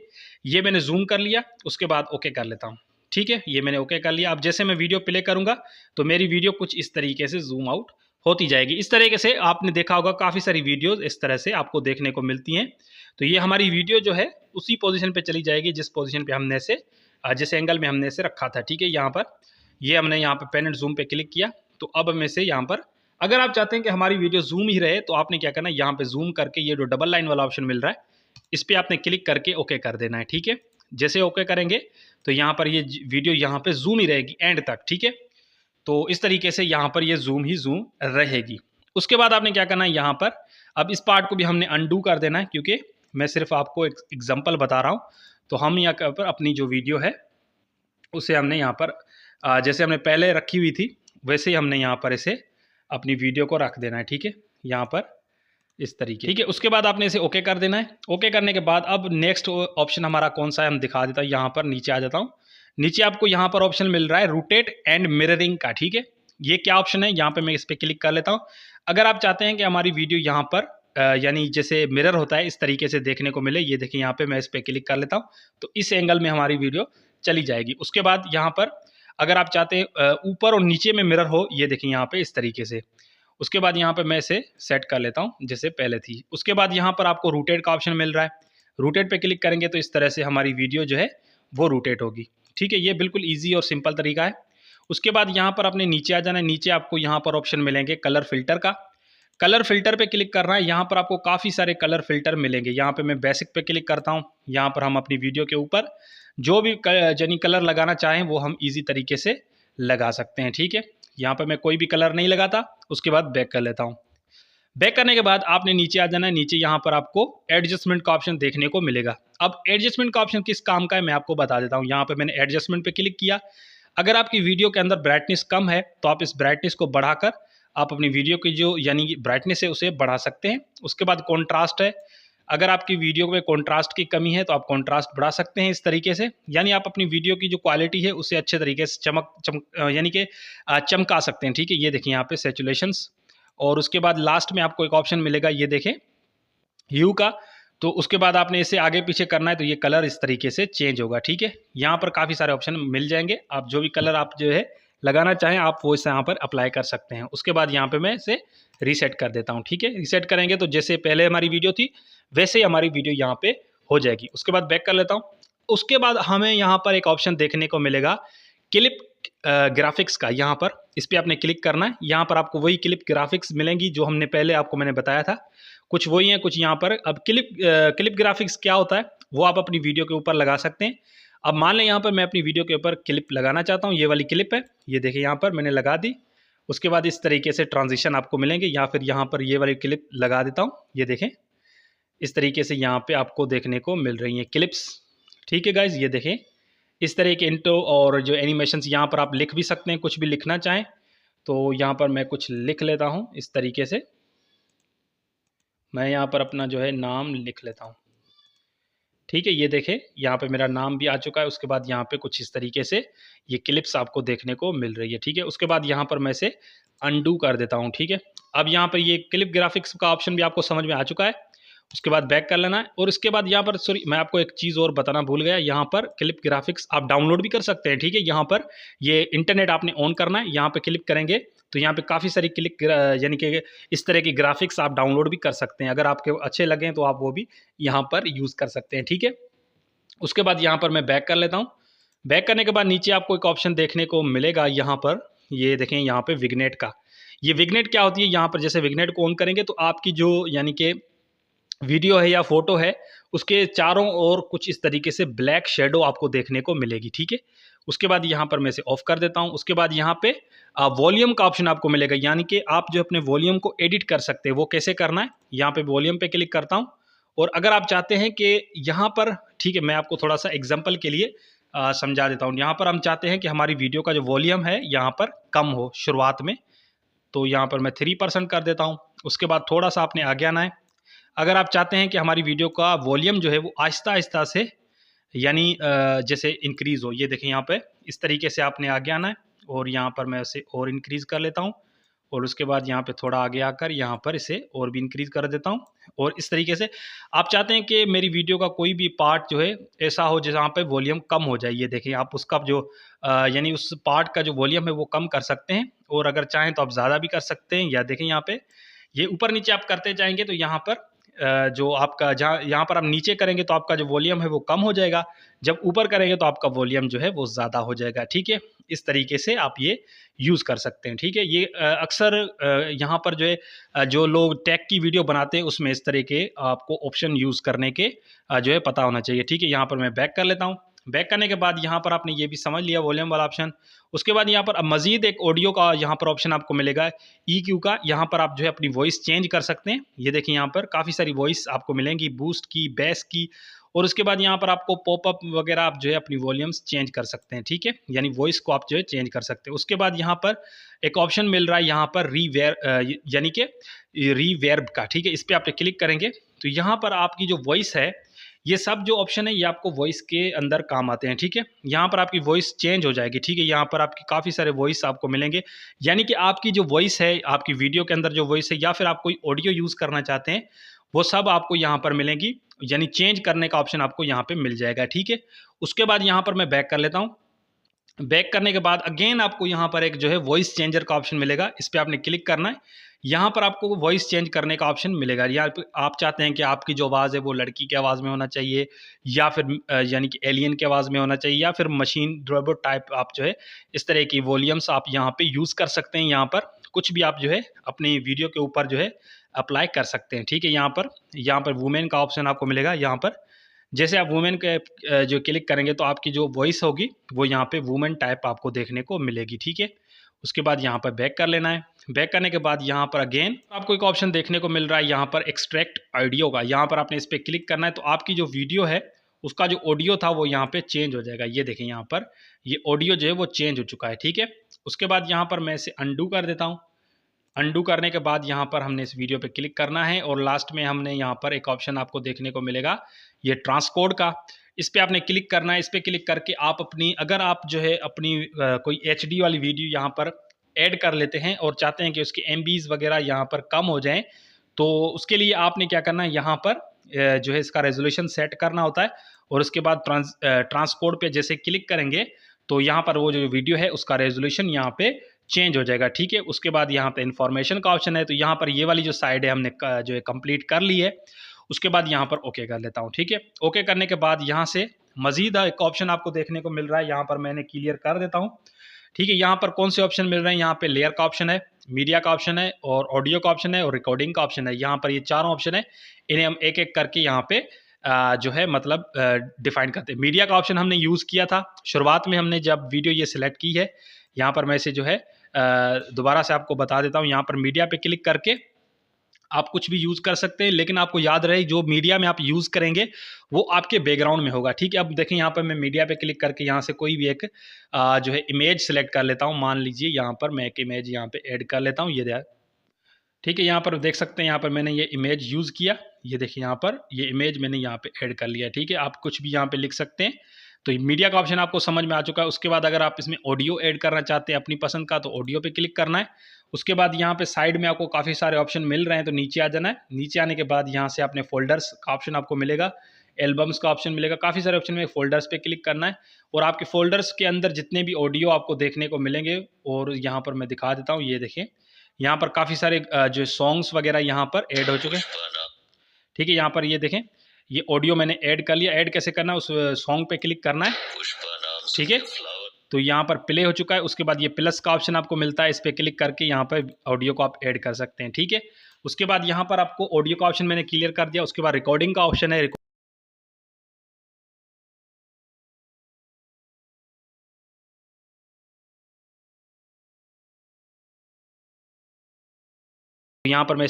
ये मैंने जूम कर लिया। उसके बाद ओके कर लेता हूँ, ठीक है। ये मैंने ओके कर लिया। अब जैसे मैं वीडियो प्ले करूँगा तो मेरी वीडियो कुछ इस तरीके से जूम आउट होती जाएगी। इस तरीके से आपने देखा होगा काफ़ी सारी वीडियोज़ इस तरह से आपको देखने को मिलती हैं। तो ये हमारी वीडियो जो है उसी पोजीशन पे चली जाएगी जिस पोजीशन पे हमने से जिस एंगल में हमने इसे रखा था, ठीक है। यहाँ पर ये हमने यहाँ पर पेन एंड जूम पे क्लिक किया। तो अब मैं से यहाँ पर, अगर आप चाहते हैं कि हमारी वीडियो जूम ही रहे तो आपने क्या करना है, यहाँ पे जूम करके ये जो डबल लाइन वाला ऑप्शन मिल रहा है इस पर आपने क्लिक करके ओके कर देना है, ठीक है। जैसे ओके करेंगे तो यहाँ पर ये वीडियो यहाँ पे जूम ही रहेगी एंड तक, ठीक है। तो इस तरीके से यहाँ पर ये जूम ही जूम रहेगी। उसके बाद आपने क्या करना है, यहाँ पर अब इस पार्ट को भी हमने अनडू कर देना है, क्योंकि मैं सिर्फ आपको एक एग्जाम्पल बता रहा हूँ। तो हम यहाँ पर अपनी जो वीडियो है उसे हमने यहाँ पर जैसे हमने पहले रखी हुई थी वैसे ही हमने यहाँ पर इसे अपनी वीडियो को रख देना है, ठीक है। यहाँ पर इस तरीके, ठीक है। उसके बाद आपने इसे ओके कर देना है। ओके करने के बाद अब नेक्स्ट ऑप्शन हमारा कौन सा है हम दिखा देता हूँ। यहाँ पर नीचे आ जाता हूँ। नीचे आपको यहाँ पर ऑप्शन मिल रहा है रोटेट एंड मिररिंग का, ठीक है। ये क्या ऑप्शन है, यहाँ पे मैं इस पर क्लिक कर लेता हूँ। अगर आप चाहते हैं कि हमारी वीडियो यहाँ पर यानी जैसे मिरर होता है इस तरीके से देखने को मिले, ये देखिए यहाँ पे मैं इस पर क्लिक कर लेता हूँ तो इस एंगल में हमारी वीडियो चली जाएगी। उसके बाद यहाँ पर अगर आप चाहते हैं ऊपर और नीचे में मिरर हो, ये देखिए यहाँ पे इस तरीके से। उसके बाद यहाँ पे मैं इसे सेट कर लेता हूँ जैसे पहले थी। उसके बाद यहाँ पर आपको रूटेट का ऑप्शन मिल रहा है। रूटेट पे क्लिक करेंगे तो इस तरह से हमारी वीडियो जो है वो रूटेट होगी, ठीक है। ये बिल्कुल ईजी और सिंपल तरीका है। उसके बाद यहाँ पर अपने नीचे आ जाना है। नीचे आपको यहाँ पर ऑप्शन मिलेंगे कलर फिल्टर का। कलर फिल्टर पे क्लिक करना है। यहाँ पर आपको काफ़ी सारे कलर फिल्टर मिलेंगे। यहाँ पे मैं बेसिक पे क्लिक करता हूँ। यहाँ पर हम अपनी वीडियो के ऊपर जो भी यानी कलर लगाना चाहें वो हम इजी तरीके से लगा सकते हैं, ठीक है। यहाँ पर मैं कोई भी कलर नहीं लगाता। उसके बाद बैक कर लेता हूँ। बैक करने के बाद आपने नीचे आ जाना है। नीचे यहाँ पर आपको एडजस्टमेंट का ऑप्शन देखने को मिलेगा। अब एडजस्टमेंट का ऑप्शन किस काम का है मैं आपको बता देता हूँ। यहाँ पे मैंने एडजस्टमेंट पे क्लिक किया। अगर आपकी वीडियो के अंदर ब्राइटनेस कम है तो आप इस ब्राइटनेस को बढ़ाकर आप अपनी वीडियो की जो यानी ब्राइटनेस है उसे बढ़ा सकते हैं। उसके बाद कॉन्ट्रास्ट है, अगर आपकी वीडियो में कॉन्ट्रास्ट की कमी है तो आप कॉन्ट्रास्ट बढ़ा सकते हैं इस तरीके से, यानी आप अपनी वीडियो की जो क्वालिटी है उसे अच्छे तरीके से यानी कि चमका सकते हैं। ठीक है, ये देखिए यहाँ पे सैचुरेशंस, और उसके बाद लास्ट में आपको एक ऑप्शन मिलेगा, ये देखें ह्यू का। तो उसके बाद आपने इसे आगे पीछे करना है तो ये कलर इस तरीके से चेंज होगा। ठीक है, यहाँ पर काफ़ी सारे ऑप्शन मिल जाएंगे, आप जो भी कलर आप जो है लगाना चाहें आप वो इसे यहाँ पर अप्लाई कर सकते हैं। उसके बाद यहाँ पे मैं इसे रीसेट कर देता हूँ। ठीक है, रीसेट करेंगे तो जैसे पहले हमारी वीडियो थी वैसे ही हमारी वीडियो यहाँ पे हो जाएगी। उसके बाद बैक कर लेता हूँ। उसके बाद हमें यहाँ पर एक ऑप्शन देखने को मिलेगा क्लिप ग्राफिक्स का। यहाँ पर इस पर आपने क्लिक करना है। यहाँ पर आपको वही क्लिप ग्राफिक्स मिलेंगी जो हमने पहले आपको मैंने बताया था, कुछ वही है कुछ यहाँ पर। अब क्लिप ग्राफिक्स क्या होता है वो आप अपनी वीडियो के ऊपर लगा सकते हैं। अब मान लें यहाँ पर मैं अपनी वीडियो के ऊपर क्लिप लगाना चाहता हूँ, ये वाली क्लिप है, ये देखिए यहाँ पर मैंने लगा दी। उसके बाद इस तरीके से ट्रांजिशन आपको मिलेंगे, या फिर यहाँ पर ये वाली क्लिप लगा देता हूँ, ये देखें इस तरीके से यहाँ पे आपको देखने को मिल रही हैं क्लिप्स। ठीक है गाइज, ये देखें इस तरह के इंट्रो और जो एनिमेशंस, यहाँ पर आप लिख भी सकते हैं, कुछ भी लिखना चाहें तो यहाँ पर मैं कुछ लिख लेता हूँ इस तरीके से। मैं यहाँ पर अपना जो है नाम लिख लेता हूँ। ठीक है, ये देखें यहाँ पे मेरा नाम भी आ चुका है। उसके बाद यहाँ पे कुछ इस तरीके से ये क्लिप्स आपको देखने को मिल रही है। ठीक है, उसके बाद यहाँ पर मैं इसे अनडू कर देता हूँ। ठीक है, अब यहाँ पर ये क्लिप ग्राफिक्स का ऑप्शन भी आपको समझ में आ चुका है। उसके बाद बैक कर लेना है, और इसके बाद यहाँ पर सॉरी मैं आपको एक चीज़ और बताना भूल गया, यहाँ पर क्लिप ग्राफिक्स आप डाउनलोड भी कर सकते हैं। ठीक है, यहाँ पर ये इंटरनेट आपने ऑन करना है, यहाँ पे क्लिक करेंगे तो यहाँ पे काफ़ी सारी क्लिक यानी कि इस तरह की ग्राफिक्स आप डाउनलोड भी कर सकते हैं। अगर आपके अच्छे लगें तो आप वो भी यहाँ पर यूज़ कर सकते हैं। ठीक है, उसके बाद यहाँ पर मैं बैक कर लेता हूँ। बैक करने के बाद नीचे आपको एक ऑप्शन देखने को मिलेगा यहाँ पर, ये देखें यहाँ पे विग्नेट का। ये विग्नेट क्या होती है, यहाँ पर जैसे विग्नेट को ऑन करेंगे तो आपकी जो यानी कि वीडियो है या फोटो है उसके चारों ओर कुछ इस तरीके से ब्लैक शेडो आपको देखने को मिलेगी। ठीक है, उसके बाद यहाँ पर मैं इसे ऑफ कर देता हूँ। उसके बाद यहाँ पे वॉल्यूम का ऑप्शन आपको मिलेगा, यानी कि आप जो अपने वॉल्यूम को एडिट कर सकते हैं। वो कैसे करना है, यहाँ पे वॉल्यूम पे क्लिक करता हूँ, और अगर आप चाहते हैं कि यहाँ पर, ठीक है मैं आपको थोड़ा सा एग्जाम्पल के लिए समझा देता हूँ। यहाँ पर हम चाहते हैं कि हमारी वीडियो का जो वॉल्यूम है यहाँ पर कम हो शुरुआत में, तो यहाँ पर मैं 3% कर देता हूँ। उसके बाद थोड़ा सा आपने आगे आना है। अगर आप चाहते हैं कि हमारी वीडियो का वॉल्यूम जो है वो आहिस्ता आहिस्ता से यानी जैसे इंक्रीज़ हो, ये देखें यहाँ पे इस तरीके से आपने आगे आना है, और यहाँ पर मैं इसे और इंक्रीज़ कर लेता हूँ, और उसके बाद यहाँ पे थोड़ा आगे आकर यहाँ पर इसे और भी इंक्रीज़ कर देता हूँ। और इस तरीके से आप चाहते हैं कि मेरी वीडियो का कोई भी पार्ट जो है ऐसा हो जहाँ पे वॉल्यूम कम हो जाए, ये देखें आप उसका जो यानी उस पार्ट का जो वॉल्यूम है वो कम कर सकते हैं, और अगर चाहें तो आप ज़्यादा भी कर सकते हैं। या देखें यहाँ पे ये ऊपर नीचे आप करते जाएंगे तो यहाँ पर जो आपका जहाँ यहाँ पर आप नीचे करेंगे तो आपका जो वॉल्यूम है वो कम हो जाएगा, जब ऊपर करेंगे तो आपका वॉल्यूम जो है वो ज़्यादा हो जाएगा। ठीक है, इस तरीके से आप ये यूज़ कर सकते हैं। ठीक है, ये अक्सर यहाँ पर जो है जो लोग टेक की वीडियो बनाते हैं उसमें इस तरह के आपको ऑप्शन यूज़ करने के जो है पता होना चाहिए। ठीक है, यहाँ पर मैं बैक कर लेता हूँ। बैक करने के बाद यहाँ पर आपने ये भी समझ लिया वॉल्यूम वाला ऑप्शन। उसके बाद यहाँ पर अब मज़ीद एक ऑडियो का यहाँ पर ऑप्शन आपको मिलेगा EQ का। यहाँ पर आप जो है अपनी वॉइस चेंज कर सकते हैं। ये देखिए यहाँ पर काफ़ी सारी वॉइस आपको मिलेंगी, बूस्ट की, बेस की, और उसके बाद यहाँ पर आपको पॉपअप वगैरह आप जो है अपनी वॉल्यूम्स चेंज कर सकते हैं। ठीक है, यानी वॉइस को आप जो है चेंज कर सकते हैं। उसके बाद यहाँ पर एक ऑप्शन मिल रहा है यहाँ पर यानी कि रीवर्ब का। ठीक है, इस पर आप क्लिक करेंगे तो यहाँ पर आपकी जो वॉइस है, ये सब जो ऑप्शन है ये आपको वॉइस के अंदर काम आते हैं। ठीक है, यहाँ पर आपकी वॉइस चेंज हो जाएगी। ठीक है, यहाँ पर आपकी काफ़ी सारे वॉइस आपको मिलेंगे, यानी कि आपकी जो वॉइस है, आपकी वीडियो के अंदर जो वॉइस है, या फिर आप कोई ऑडियो यूज़ करना चाहते हैं वो सब आपको यहाँ पर मिलेंगी, यानी चेंज करने का ऑप्शन आपको यहाँ पे मिल जाएगा। ठीक है, उसके बाद यहाँ पर मैं बैक कर लेता हूँ। बैक करने के बाद अगेन आपको यहाँ पर एक जो है वॉइस चेंजर का ऑप्शन मिलेगा, इस पर आपने क्लिक करना है। यहाँ पर आपको वॉइस चेंज करने का ऑप्शन मिलेगा, या आप चाहते हैं कि आपकी जो आवाज़ है वो लड़की की आवाज़ में होना चाहिए, या फिर यानी कि एलियन की आवाज़ में होना चाहिए, या फिर मशीन रोबोट टाइप आप जो है इस तरह की वॉल्यूम्स आप यहाँ पे यूज़ कर सकते हैं। यहाँ पर कुछ भी आप जो है अपनी वीडियो के ऊपर जो है अप्लाई कर सकते हैं। ठीक है, यहाँ पर वुमेन का ऑप्शन आपको मिलेगा। यहाँ पर जैसे आप वुमेन के जो क्लिक करेंगे तो आपकी जो वॉइस होगी वो यहाँ पे वुमेन टाइप आपको देखने को मिलेगी। ठीक है, उसके बाद यहाँ पर बैक कर लेना है। बैक करने के बाद यहाँ पर अगेन आपको एक ऑप्शन देखने को मिल रहा है यहाँ पर एक्सट्रैक्ट ऑडियो का। यहाँ पर आपने इस पर क्लिक करना है तो आपकी जो वीडियो है उसका जो ऑडियो था वो यहाँ पे चेंज हो जाएगा। ये देखें यहाँ पर ये ऑडियो जो है वो चेंज हो चुका है, ठीक है। उसके बाद यहाँ पर मैं इसे अंडू कर देता हूँ। अंडू करने के बाद यहाँ पर हमने इस वीडियो पे क्लिक करना है और लास्ट में हमने यहाँ पर एक ऑप्शन आपको देखने को मिलेगा ये ट्रांसकोड का। इस पर आपने क्लिक करना है। इस पर क्लिक करके आप अपनी, अगर आप जो है अपनी कोई HD वाली वीडियो यहाँ पर ऐड कर लेते हैं और चाहते हैं कि उसकी MBs वगैरह यहाँ पर कम हो जाएं, तो उसके लिए आपने क्या करना है, यहाँ पर जो है इसका रेजोल्यूशन सेट करना होता है और उसके बाद ट्रांसकोड पे जैसे क्लिक करेंगे तो यहाँ पर वो जो वीडियो है उसका रेजोल्यूशन यहाँ पे चेंज हो जाएगा, ठीक है। उसके बाद यहाँ पे इन्फॉर्मेशन का ऑप्शन है, तो यहाँ पर ये वाली जो साइड है हमने जो है कंप्लीट कर ली है। उसके बाद यहाँ पर ओके कर लेता हूँ, ठीक है। ओके करने के बाद यहाँ से मजीद एक ऑप्शन आपको देखने को मिल रहा है, यहाँ पर मैंने क्लियर कर देता हूँ, ठीक है। यहाँ पर कौन से ऑप्शन मिल रहे हैं, यहाँ पे लेयर का ऑप्शन है, मीडिया का ऑप्शन है और ऑडियो का ऑप्शन है और रिकॉर्डिंग का ऑप्शन है। यहाँ पर ये चारों ऑप्शन है, इन्हें हम एक एक करके यहाँ पे जो है मतलब डिफाइन करते हैं। मीडिया का ऑप्शन हमने यूज़ किया था शुरुआत में, हमने जब वीडियो ये सिलेक्ट की है। यहाँ पर मैं इसे जो है दोबारा से आपको बता देता हूँ। यहाँ पर मीडिया पे क्लिक करके आप कुछ भी यूज़ कर सकते हैं, लेकिन आपको याद रहे जो मीडिया में आप यूज़ करेंगे वो आपके बैकग्राउंड में होगा, ठीक है। अब देखें यहाँ पर मैं मीडिया पे क्लिक करके यहाँ से कोई भी एक जो है इमेज सेलेक्ट कर लेता हूँ। मान लीजिए यहाँ पर मैं एक इमेज यहाँ पे ऐड कर लेता हूँ, ये ठीक है। यहाँ पर देख सकते हैं यहाँ पर मैंने ये इमेज यूज़ किया, ये देखिए यहाँ पर ये इमेज मैंने यहाँ पे ऐड कर लिया, ठीक है। आप कुछ भी यहाँ पे लिख सकते हैं। तो मीडिया का ऑप्शन आपको समझ में आ चुका है। उसके बाद अगर आप इसमें ऑडियो ऐड करना चाहते हैं अपनी पसंद का, तो ऑडियो पे क्लिक करना है। उसके बाद यहाँ पे साइड में आपको काफ़ी सारे ऑप्शन मिल रहे हैं, तो नीचे आ जाना है। नीचे आने के बाद यहाँ से अपने फोल्डर्स का ऑप्शन आपको मिलेगा, एल्बम्स का ऑप्शन मिलेगा, काफ़ी सारे ऑप्शन में फोल्डर्स पे क्लिक करना है और आपके फोल्डर्स के अंदर जितने भी ऑडियो आपको देखने को मिलेंगे, और यहाँ पर मैं दिखा देता हूँ, ये देखें यहाँ पर काफ़ी सारे जो सॉन्ग्स वगैरह यहाँ पर ऐड हो चुके हैं, ठीक है। यहाँ पर ये देखें ये ऑडियो मैंने ऐड कर लिया। ऐड कैसे करना है, उस सॉन्ग पे क्लिक करना है, ठीक है। तो यहाँ पर प्ले हो चुका है। उसके बाद ये प्लस का ऑप्शन आपको मिलता है, इस पर क्लिक करके यहाँ पर ऑडियो को आप ऐड कर सकते हैं, ठीक है। उसके बाद यहाँ पर आपको ऑडियो का ऑप्शन मैंने क्लियर कर दिया। उसके बाद रिकॉर्डिंग का ऑप्शन है, यहाँ पर मैं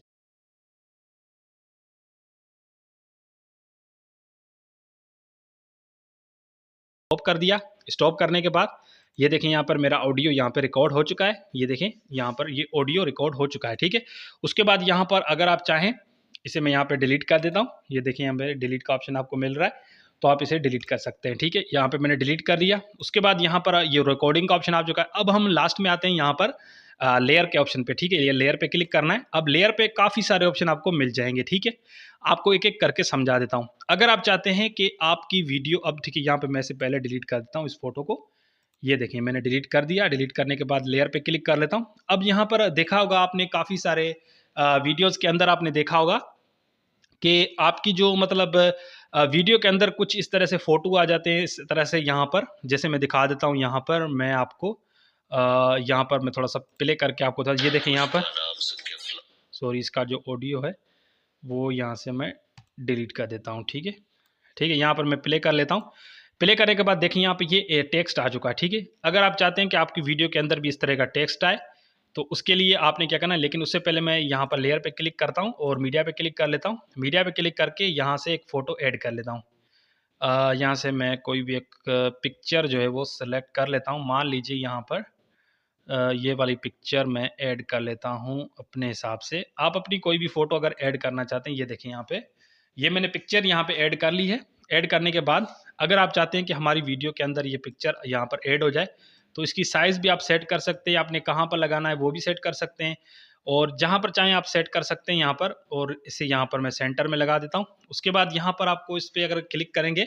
स्टॉप कर दिया। स्टॉप करने के बाद ये देखें यहाँ पर मेरा ऑडियो यहाँ पे रिकॉर्ड हो चुका है, ये देखें यहाँ पर ये ऑडियो रिकॉर्ड हो चुका है, ठीक है। उसके बाद यहाँ पर अगर आप चाहें इसे मैं यहाँ पे डिलीट कर देता हूँ, ये देखें यहाँ पे डिलीट का ऑप्शन आपको मिल रहा है, तो आप इसे डिलीट कर सकते हैं, ठीक है। यहाँ पे मैंने डिलीट कर दिया। उसके बाद यहाँ पर ये रिकॉर्डिंग का ऑप्शन आ चुका है। अब हम लास्ट में आते हैं यहाँ पर लेयर के ऑप्शन पे, ठीक है। ये लेयर पे क्लिक करना है। अब लेयर पे काफ़ी सारे ऑप्शन आपको मिल जाएंगे, ठीक है। आपको एक एक करके समझा देता हूँ। अगर आप चाहते हैं कि आपकी वीडियो, अब ठीक है यहाँ पे मैं से पहले डिलीट कर देता हूँ इस फोटो को, ये देखें मैंने डिलीट कर दिया। डिलीट करने के बाद लेयर पे क्लिक कर लेता हूँ। अब यहाँ पर देखा होगा आपने काफ़ी सारे वीडियोज़ के अंदर आपने देखा होगा कि आपकी जो मतलब वीडियो के अंदर कुछ इस तरह से फ़ोटो आ जाते हैं, इस तरह से यहाँ पर जैसे मैं दिखा देता हूँ। यहाँ पर मैं आपको यहाँ पर मैं थोड़ा सा प्ले करके आपको ये देखें यहाँ पर, सॉरी इसका जो ऑडियो है वो यहाँ से मैं डिलीट कर देता हूँ, ठीक है। ठीक है, यहाँ पर मैं प्ले कर लेता हूँ। प्ले करने के बाद देखिए यहाँ पे ये टेक्स्ट आ चुका है, ठीक है। अगर आप चाहते हैं कि आपकी वीडियो के अंदर भी इस तरह का टेक्स्ट आए, तो उसके लिए आपने क्या करना है, लेकिन उससे पहले मैं यहाँ पर लेयर पे क्लिक करता हूँ और मीडिया पे क्लिक कर लेता हूँ। मीडिया पे क्लिक करके यहाँ से एक फ़ोटो ऐड कर लेता हूँ। यहाँ से मैं कोई भी एक पिक्चर जो है वो सेलेक्ट कर लेता हूँ। मान लीजिए यहाँ पर ये वाली पिक्चर मैं ऐड कर लेता हूँ अपने हिसाब से। आप अपनी कोई भी फ़ोटो अगर ऐड करना चाहते हैं, ये देखें यहाँ पे ये मैंने पिक्चर यहाँ पे ऐड कर ली है। ऐड करने के बाद अगर आप चाहते हैं कि हमारी वीडियो के अंदर ये पिक्चर यहाँ पर ऐड हो जाए, तो इसकी साइज़ भी आप सेट कर सकते हैं। आपने कहाँ पर लगाना है वो भी सेट कर सकते हैं, और जहाँ पर चाहें आप सेट कर सकते हैं यहाँ पर। और इसे यहाँ पर मैं सेंटर में लगा देता हूँ। उसके बाद यहाँ पर आपको इस पर अगर क्लिक करेंगे,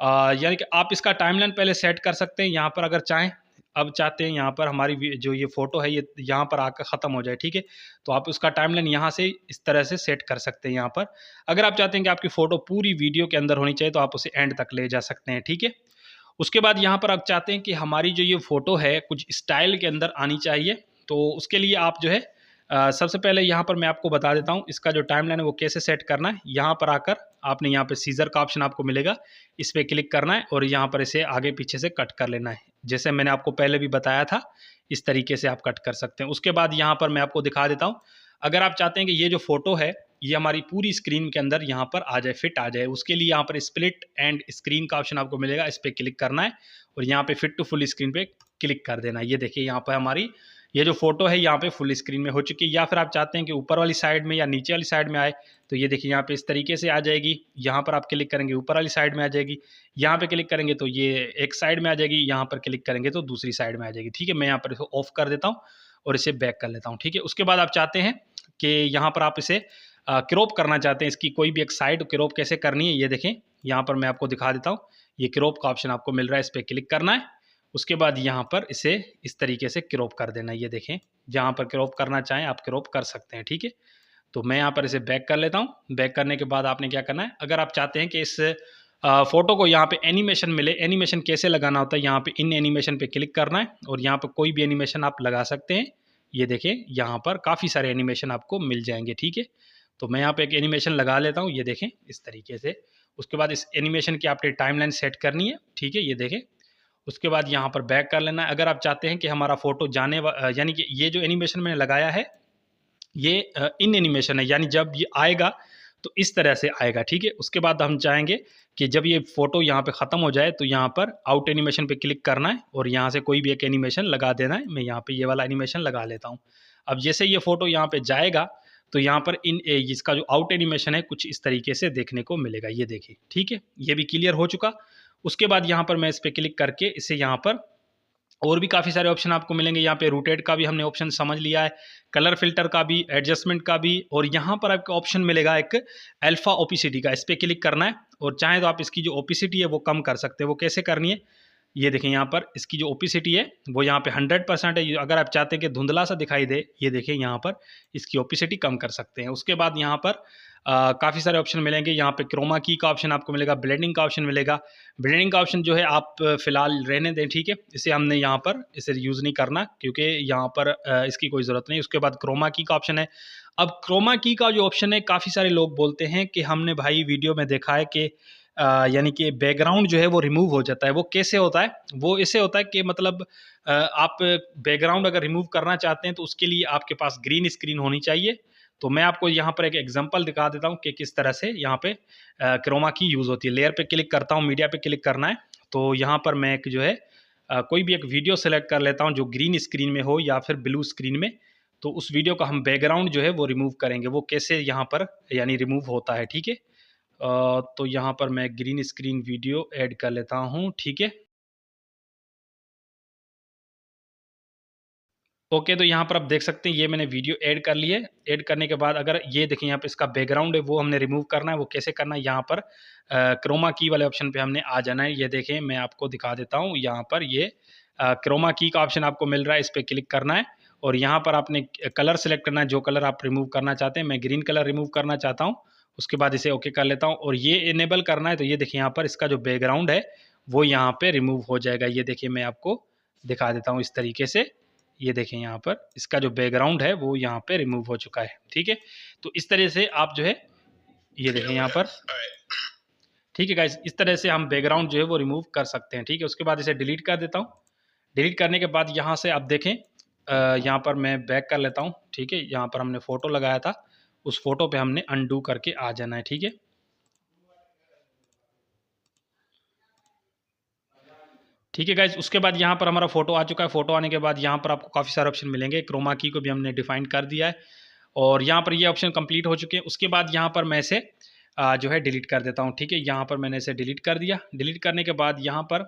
यानी कि आप इसका टाइमलाइन पहले सेट कर सकते हैं यहाँ पर अगर चाहें। अब चाहते हैं यहाँ पर हमारी जो ये फ़ोटो है ये यहाँ पर आकर ख़त्म हो जाए, ठीक है। तो आप उसका टाइमलाइन यहाँ से इस तरह से सेट कर सकते हैं यहाँ पर। अगर आप चाहते हैं कि आपकी फ़ोटो पूरी वीडियो के अंदर होनी चाहिए, तो आप उसे एंड तक ले जा सकते हैं, ठीक है। उसके बाद यहाँ पर आप चाहते हैं कि हमारी जो ये फ़ोटो है कुछ स्टाइल के अंदर आनी चाहिए, तो उसके लिए आप जो है सबसे पहले यहाँ पर मैं आपको बता देता हूँ इसका जो टाइमलाइन है वो कैसे सेट करना है। यहाँ पर आकर आपने यहाँ पे सीजर का ऑप्शन आपको मिलेगा, इस पर क्लिक करना है और यहाँ पर इसे आगे पीछे से कट कर लेना है। जैसे मैंने आपको पहले भी बताया था, इस तरीके से आप कट कर सकते हैं। उसके बाद यहाँ पर मैं आपको दिखा देता हूँ, अगर आप चाहते हैं कि ये जो फोटो है ये हमारी पूरी स्क्रीन के अंदर यहाँ पर आ जाए, फिट आ जाए, उसके लिए यहाँ पर स्प्लिट एंड स्क्रीन का ऑप्शन आपको मिलेगा, इस पर क्लिक करना है और यहाँ पे फिट टू फुल स्क्रीन पे क्लिक कर देना है। ये देखिए यहाँ पर हमारी ये जो फोटो है यहाँ पे फुल स्क्रीन में हो चुकी है। या फिर आप चाहते हैं कि ऊपर वाली साइड में या नीचे वाली साइड में आए, तो ये देखिए यहाँ पे इस तरीके से आ जाएगी। यहाँ पर आप क्लिक करेंगे ऊपर वाली साइड में आ जाएगी, यहाँ पे क्लिक करेंगे तो ये एक साइड में आ जाएगी, यहाँ पर क्लिक करेंगे तो दूसरी साइड में आ जाएगी। ठीक है, मैं यहाँ पर इसको ऑफ कर देता हूँ और इसे बैक कर लेता हूँ। ठीक है, उसके बाद आप चाहते हैं कि यहाँ पर आप इसे क्रॉप करना चाहते हैं, इसकी कोई भी एक साइड क्रॉप कैसे करनी है, ये देखें यहाँ पर मैं आपको दिखा देता हूँ। ये क्रॉप का ऑप्शन आपको मिल रहा है, इस पर क्लिक करना है। उसके बाद यहाँ पर इसे इस तरीके से क्रॉप कर देना है। ये देखें, जहाँ पर क्रॉप करना चाहें आप क्रॉप कर सकते हैं। ठीक है, तो मैं यहाँ पर इसे बैक कर लेता हूँ। बैक करने के बाद आपने क्या करना है, अगर आप चाहते हैं कि इस फोटो को यहाँ पे एनिमेशन मिले, एनिमेशन कैसे लगाना होता है, यहाँ पे इन एनिमेशन पे क्लिक करना है और यहाँ पर कोई भी एनिमेशन आप लगा सकते हैं। ये देखें यहाँ पर काफ़ी सारे एनिमेशन आपको मिल जाएंगे। ठीक है, तो मैं यहाँ पे एक एनिमेशन लगा लेता हूँ, ये देखें इस तरीके से। उसके बाद इस एनिमेशन की आपने टाइमलाइन सेट करनी है। ठीक है, ये देखें, उसके बाद यहाँ पर बैक कर लेना है। अगर आप चाहते हैं कि हमारा फोटो यानी कि ये जो एनिमेशन मैंने लगाया है ये इन एनिमेशन है, यानी जब ये आएगा तो इस तरह से आएगा। ठीक है, उसके बाद हम चाहेंगे कि जब ये फोटो यहाँ पे ख़त्म हो जाए तो यहाँ पर आउट एनिमेशन पे क्लिक करना है और यहाँ से कोई भी एक एनिमेशन लगा देना है। मैं यहाँ पे ये वाला एनिमेशन लगा लेता हूँ। अब जैसे ये फोटो यहाँ पे जाएगा तो यहाँ पर इसका जो आउट एनिमेशन है कुछ इस तरीके से देखने को मिलेगा। ये देखिए, ठीक है, ये भी क्लियर हो चुका। उसके बाद यहाँ पर मैं इस पर क्लिक करके इसे यहाँ पर और भी काफ़ी सारे ऑप्शन आपको मिलेंगे। यहाँ पे रोटेट का भी हमने ऑप्शन समझ लिया है, कलर फिल्टर का भी, एडजस्टमेंट का भी, और यहाँ पर आपको ऑप्शन मिलेगा एक अल्फा ओपिसिटी का, इस पर क्लिक करना है और चाहे तो आप इसकी जो ओपिसिटी है वो कम कर सकते हैं। वो कैसे करनी है, ये देखें यहाँ पर इसकी जो ओपिसिटी है वो यहाँ पे 100% है। अगर आप चाहते हैं कि धुंधला सा दिखाई दे, ये देखें यहाँ पर इसकी ओपिसिटी कम कर सकते हैं। उसके बाद यहाँ पर काफ़ी सारे ऑप्शन मिलेंगे। यहाँ पे क्रोमा की का ऑप्शन आपको मिलेगा, ब्लेंडिंग का ऑप्शन मिलेगा। ब्लेंडिंग का ऑप्शन जो है आप फिलहाल रहने दें, ठीक है, इसे हमने यहाँ पर इसे यूज़ नहीं करना क्योंकि यहाँ पर इसकी कोई ज़रूरत नहीं। उसके बाद क्रोमा की का ऑप्शन है। अब क्रोमा की का जो ऑप्शन है, काफ़ी सारे लोग बोलते हैं कि हमने भाई वीडियो में देखा है कि यानी कि बैकग्राउंड जो है वो रिमूव हो जाता है। वो कैसे होता है, वो ऐसे होता है कि मतलब आप बैकग्राउंड अगर रिमूव करना चाहते हैं तो उसके लिए आपके पास ग्रीन स्क्रीन होनी चाहिए। तो मैं आपको यहाँ पर एक एग्जांपल दिखा देता हूँ कि किस तरह से यहाँ पे क्रोमा की यूज़ होती है। लेयर पे क्लिक करता हूँ, मीडिया पे क्लिक करना है, तो यहाँ पर मैं एक जो है कोई भी एक वीडियो सेलेक्ट कर लेता हूँ जो ग्रीन स्क्रीन में हो या फिर ब्लू स्क्रीन में। तो उस वीडियो का हम बैकग्राउंड जो है वो रिमूव करेंगे। वो कैसे यहाँ पर यानी रिमूव होता है, ठीक है। तो यहाँ पर मैं ग्रीन स्क्रीन वीडियो ऐड कर लेता हूँ, ठीक है। ओके, तो यहाँ पर आप देख सकते हैं ये मैंने वीडियो ऐड कर ली है। ऐड करने के बाद अगर ये देखें यहाँ पे इसका बैकग्राउंड है वो हमने रिमूव करना है। वो कैसे करना है, यहाँ पर क्रोमा की वाले ऑप्शन पे हमने आ जाना है। ये देखें, मैं आपको दिखा देता हूँ। यहाँ पर ये क्रोमा की का ऑप्शन आपको मिल रहा है, इस पर क्लिक करना है और यहाँ पर आपने कलर सेलेक्ट करना है, जो कलर आप रिमूव करना चाहते हैं। मैं ग्रीन कलर रिमूव करना चाहता हूँ। उसके बाद इसे ओके कर लेता हूँ और ये इनेबल करना है। तो ये देखिए यहाँ पर इसका जो बैकग्राउंड है वो यहाँ पे रिमूव हो जाएगा। ये देखिए, मैं आपको दिखा देता हूँ इस तरीके से। ये देखें यहाँ पर इसका जो बैकग्राउंड है वो यहाँ पे रिमूव हो चुका है, ठीक है। तो इस तरह से आप जो है ये देखें यहाँ पर, ठीक है गाइस, इस तरह से हम बैकग्राउंड जो है वो रिमूव कर सकते हैं, ठीक है। उसके बाद इसे डिलीट कर देता हूँ। डिलीट करने के बाद यहाँ से आप देखें यहाँ पर मैं बैक कर लेता हूँ, ठीक है। यहाँ पर हमने फ़ोटो लगाया था, उस फोटो पे हमने अनडू करके आ जाना है, ठीक है। ठीक है गाइज, उसके बाद यहाँ पर हमारा फोटो आ चुका है। फोटो आने के बाद यहाँ पर आपको काफ़ी सारे ऑप्शन मिलेंगे। क्रोमा की को भी हमने डिफाइन कर दिया है और यहाँ पर ये ऑप्शन कंप्लीट हो चुके हैं। उसके बाद यहाँ पर मैं इसे जो है डिलीट कर देता हूँ, ठीक है। यहाँ पर मैंने इसे डिलीट कर दिया। डिलीट करने के बाद यहाँ पर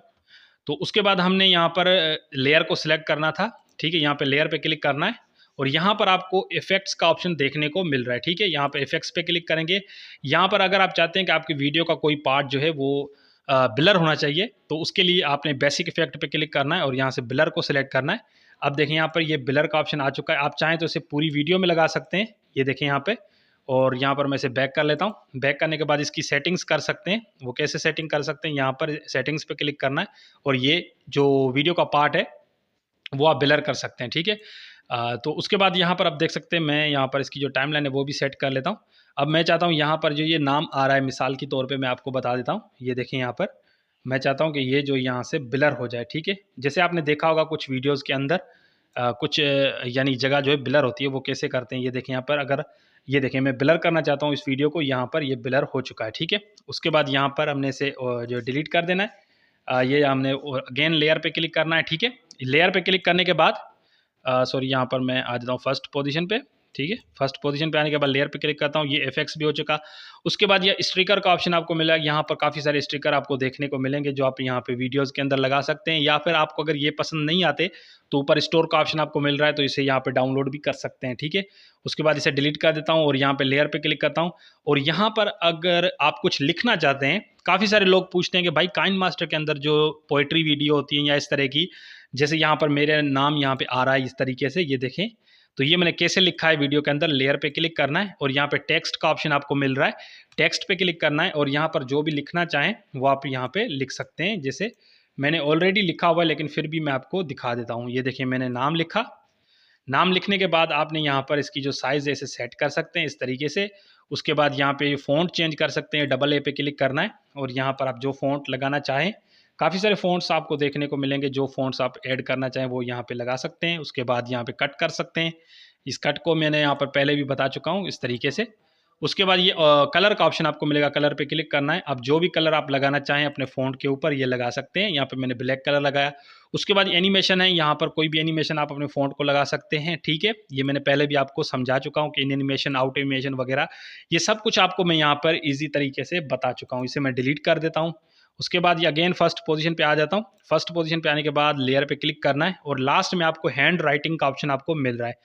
तो उसके बाद हमने यहाँ पर लेयर को सिलेक्ट करना था, ठीक है। यहाँ पर लेयर पे क्लिक करना है और यहाँ पर आपको इफेक्ट्स का ऑप्शन देखने को मिल रहा है, ठीक है। यहाँ पर इफेक्ट्स पे क्लिक करेंगे। यहाँ पर अगर आप चाहते हैं कि आपकी वीडियो का कोई पार्ट जो है वो ब्लर होना चाहिए तो उसके लिए आपने बेसिक इफेक्ट पे क्लिक करना है और यहाँ से ब्लर को सिलेक्ट करना है। अब देखें यहाँ पर ये ब्लर का ऑप्शन आ चुका है। आप चाहें तो इसे पूरी वीडियो में लगा सकते हैं, ये देखें यहाँ पे। और यहाँ पर मैं इसे बैक कर लेता हूँ। बैक करने के बाद इसकी सेटिंग्स कर सकते हैं। वो कैसे सेटिंग कर सकते हैं, यहाँ पर सेटिंग्स पे क्लिक करना है और ये जो वीडियो का पार्ट है वो आप ब्लर कर सकते हैं, ठीक है। तो उसके बाद यहाँ पर आप देख सकते हैं मैं यहाँ पर इसकी जो टाइमलाइन है वो भी सेट कर लेता हूँ। अब मैं चाहता हूँ यहाँ पर जो ये नाम आ रहा है, मिसाल के तौर पे मैं आपको बता देता हूँ। ये देखें यहाँ पर मैं चाहता हूँ कि ये जो यहाँ से ब्लर हो जाए, ठीक है। जैसे आपने देखा होगा कुछ वीडियोज़ के अंदर कुछ यानी जगह जो है ब्लर होती है, वो कैसे करते हैं। ये देखें यहाँ पर, अगर ये देखें मैं ब्लर करना चाहता हूँ इस वीडियो को, यहाँ पर ये ब्लर हो चुका है, ठीक है। उसके बाद यहाँ पर हमने इसे जो डिलीट कर देना है। ये हमने अगेन लेयर पे क्लिक करना है, ठीक है। लेयर पे क्लिक करने के बाद सॉरी यहाँ पर मैं आ जाता हूँ फर्स्ट पोजीशन पे, ठीक है। फर्स्ट पोजीशन पे आने के बाद लेयर पे क्लिक करता हूँ, ये इफेक्ट्स भी हो चुका। उसके बाद ये स्टिकर का ऑप्शन आपको मिला। यहाँ पर काफ़ी सारे स्टिकर आपको देखने को मिलेंगे जो आप यहाँ पे वीडियोज़ के अंदर लगा सकते हैं, या फिर आपको अगर ये पसंद नहीं आते तो ऊपर स्टोर का ऑप्शन आपको मिल रहा है, तो इसे यहाँ पे डाउनलोड भी कर सकते हैं, ठीक है। उसके बाद इसे डिलीट कर देता हूँ और यहाँ पे लेयर पे क्लिक करता हूँ। और यहाँ पर अगर आप कुछ लिखना चाहते हैं, काफ़ी सारे लोग पूछते हैं कि भाई काइन मास्टर के अंदर जो पोइट्री वीडियो होती है या इस तरह की, जैसे यहाँ पर मेरा नाम यहाँ पे आ रहा है इस तरीके से, ये देखें। तो ये मैंने कैसे लिखा है वीडियो के अंदर, लेयर पे क्लिक करना है और यहाँ पे टेक्स्ट का ऑप्शन आपको मिल रहा है, टेक्स्ट पे क्लिक करना है और यहाँ पर जो भी लिखना चाहें वो आप यहाँ पे लिख सकते हैं। जैसे मैंने ऑलरेडी लिखा हुआ है लेकिन फिर भी मैं आपको दिखा देता हूँ। ये देखिए मैंने नाम लिखा। नाम लिखने के बाद आपने यहाँ पर इसकी जो साइज़ है इसे सेट कर सकते हैं इस तरीके से। उसके बाद यहाँ पे फ़ॉन्ट चेंज कर सकते हैं, डबल ए पे क्लिक करना है और यहाँ पर आप जो फ़ॉन्ट लगाना चाहें, काफ़ी सारे फ़ॉन्ट्स आपको देखने को मिलेंगे। जो फ़ॉन्ट्स आप ऐड करना चाहें वो यहाँ पे लगा सकते हैं। उसके बाद यहाँ पे कट कर सकते हैं। इस कट को मैंने यहाँ पर पहले भी बता चुका हूँ इस तरीके से। उसके बाद ये कलर का ऑप्शन आपको मिलेगा, कलर पे क्लिक करना है। अब जो भी कलर आप लगाना चाहें अपने फ़ॉन्ट के ऊपर ये लगा सकते हैं। यहाँ पे मैंने ब्लैक कलर लगाया। उसके बाद एनिमेशन है, यहाँ पर कोई भी एनिमेशन आप अपने फ़ॉन्ट को लगा सकते हैं, ठीक है। ये मैंने पहले भी आपको समझा चुका हूँ कि इन एनिमेशन, आउट एनिमेशन वगैरह ये सब कुछ आपको मैं यहाँ पर ईजी तरीके से बता चुका हूँ। इसे मैं डिलीट कर देता हूँ। उसके बाद ये अगेन फर्स्ट पोजीशन पे आ जाता हूँ। फर्स्ट पोजीशन पे आने के बाद लेयर पे क्लिक करना है और लास्ट में आपको हैंड राइटिंग का ऑप्शन आपको मिल रहा है।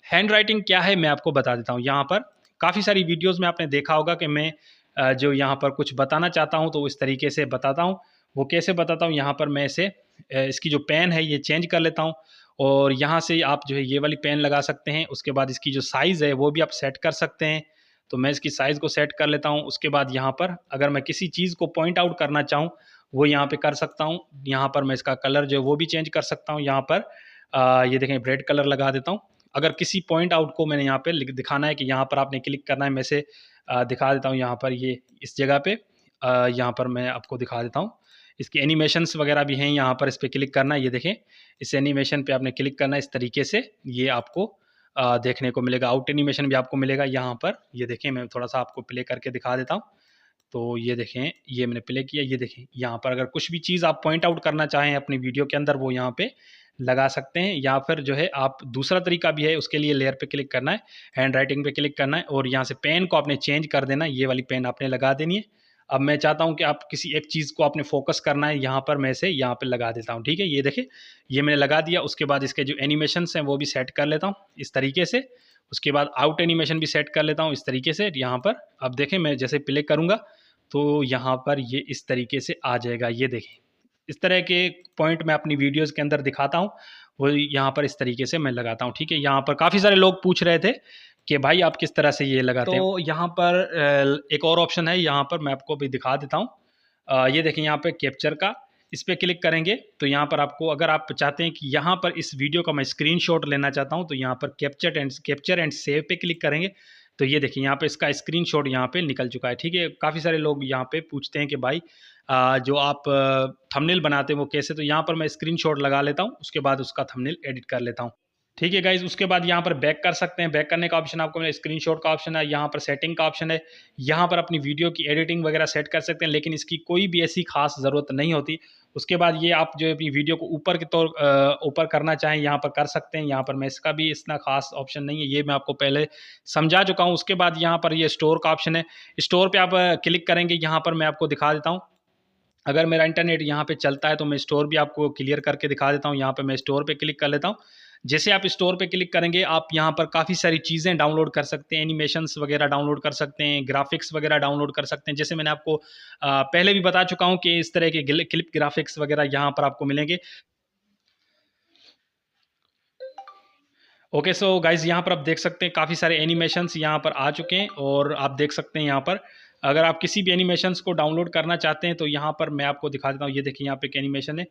हैंड राइटिंग क्या है मैं आपको बता देता हूँ। यहाँ पर काफ़ी सारी वीडियोज़ में आपने देखा होगा कि मैं जो यहाँ पर कुछ बताना चाहता हूँ तो इस तरीके से बताता हूँ। वो कैसे बताता हूँ, यहाँ पर मैं इसे इसकी जो पेन है ये चेंज कर लेता हूँ और यहाँ से आप जो है ये वाली पेन लगा सकते हैं। उसके बाद इसकी जो साइज़ है वो भी आप सेट कर सकते हैं। तो मैं इसकी साइज़ को सेट कर लेता हूँ। उसके बाद यहाँ पर अगर मैं किसी चीज़ को पॉइंट आउट करना चाहूँ वो यहाँ पे कर सकता हूँ। यहाँ पर मैं इसका कलर जो है वो भी चेंज कर सकता हूँ। यहाँ पर ये देखें रेड कलर लगा देता हूँ। अगर किसी पॉइंट आउट को मैंने यहाँ पे दिखाना है कि यहाँ पर आपने क्लिक करना है, मैं से दिखा देता हूँ। यहाँ पर ये इस जगह पे यहाँ पर मैं आपको दिखा देता हूँ। इसके एनिमेशंस वगैरह भी हैं, यहाँ पर इस पर क्लिक करना है। ये देखें इस एनिमेशन पे आपने क्लिक करना है इस तरीके से, ये आपको देखने को मिलेगा। आउट एनिमेशन भी आपको मिलेगा यहाँ पर। ये देखें मैं थोड़ा सा आपको प्ले करके दिखा देता हूँ। तो ये देखें ये मैंने प्ले किया। ये देखें यहाँ पर अगर कुछ भी चीज़ आप पॉइंट आउट करना चाहें अपनी वीडियो के अंदर वो यहाँ पे लगा सकते हैं। या फिर जो है आप दूसरा तरीका भी है, उसके लिए लेयर पे क्लिक करना है, हैंड राइटिंग पे क्लिक करना है और यहाँ से पेन को आपने चेंज कर देना है। ये वाली पेन आपने लगा देनी है। अब मैं चाहता हूँ कि आप किसी एक चीज़ को आपने फोकस करना है, यहाँ पर मैं इसे यहाँ पे लगा देता हूँ, ठीक है। ये देखिए ये मैंने लगा दिया। उसके बाद इसके जो एनिमेशंस हैं वो भी सेट कर लेता हूँ इस तरीके से। उसके बाद आउट एनिमेशन भी सेट कर लेता हूँ इस तरीके से यहाँ पर। अब देखें मैं जैसे प्ले करूँगा तो यहाँ पर ये इस तरीके से आ जाएगा। ये देखें इस तरह के पॉइंट मैं अपनी वीडियोज़ के अंदर दिखाता हूँ, वो यहाँ पर इस तरीके से मैं लगाता हूँ, ठीक है। यहाँ पर काफ़ी सारे लोग पूछ रहे थे कि भाई आप किस तरह से ये लगाते हैं। तो यहाँ पर एक और ऑप्शन है, यहाँ पर मैं आपको भी दिखा देता हूँ। ये देखें यहाँ पे कैप्चर का, इस पर क्लिक करेंगे तो यहाँ पर आपको, अगर आप चाहते हैं कि यहाँ पर इस वीडियो का मैं स्क्रीनशॉट लेना चाहता हूँ तो यहाँ पर कैप्चर एंड सेव पे क्लिक करेंगे। तो ये देखिए यहाँ पे इसका स्क्रीनशॉट यहाँ पे निकल चुका है, ठीक है। काफ़ी सारे लोग यहाँ पे पूछते हैं कि भाई जो आप थंबनेल बनाते हैं वो कैसे, तो यहाँ पर मैं स्क्रीनशॉट लगा लेता हूँ। उसके बाद उसका थंबनेल एडिट कर लेता हूँ, ठीक है गाइज। उसके बाद यहाँ पर बैक कर सकते हैं। बैक करने का ऑप्शन आपको मिला, स्क्रीनशॉट का ऑप्शन है, यहाँ पर सेटिंग का ऑप्शन है। यहाँ पर अपनी वीडियो की एडिटिंग वगैरह सेट कर सकते हैं, लेकिन इसकी कोई भी ऐसी खास ज़रूरत नहीं होती। उसके बाद ये आप जो अपनी वीडियो को ऊपर के तौर ऊपर करना चाहें यहाँ पर कर सकते हैं। यहाँ पर मैं इसका भी इतना खास ऑप्शन नहीं है, ये मैं आपको पहले समझा चुका हूँ। उसके बाद यहाँ पर ये स्टोर का ऑप्शन है, स्टोर पे आप क्लिक करेंगे। यहाँ पर मैं आपको दिखा देता हूँ, अगर मेरा इंटरनेट यहाँ पे चलता है तो मैं स्टोर भी आपको क्लियर करके दिखा देता हूँ। यहाँ पे मैं स्टोर पे क्लिक कर लेता हूँ। जैसे आप स्टोर पे क्लिक करेंगे आप यहाँ पर काफ़ी सारी चीज़ें डाउनलोड कर सकते हैं, एनिमेशंस वगैरह डाउनलोड कर सकते हैं, ग्राफिक्स वगैरह डाउनलोड कर सकते हैं। जैसे मैंने आपको पहले भी बता चुका हूँ कि इस तरह के क्लिप ग्राफिक्स वगैरह यहाँ पर आपको मिलेंगे। ओके सो गाइज यहाँ पर आप देख सकते हैं काफ़ी सारे एनिमेशंस यहाँ पर आ चुके हैं और आप देख सकते हैं यहाँ पर अगर आप किसी भी एनिमेशंस को डाउनलोड करना चाहते हैं तो यहाँ पर मैं आपको दिखा देता हूँ। ये देखिए यहाँ पे एक एनिमेशन है।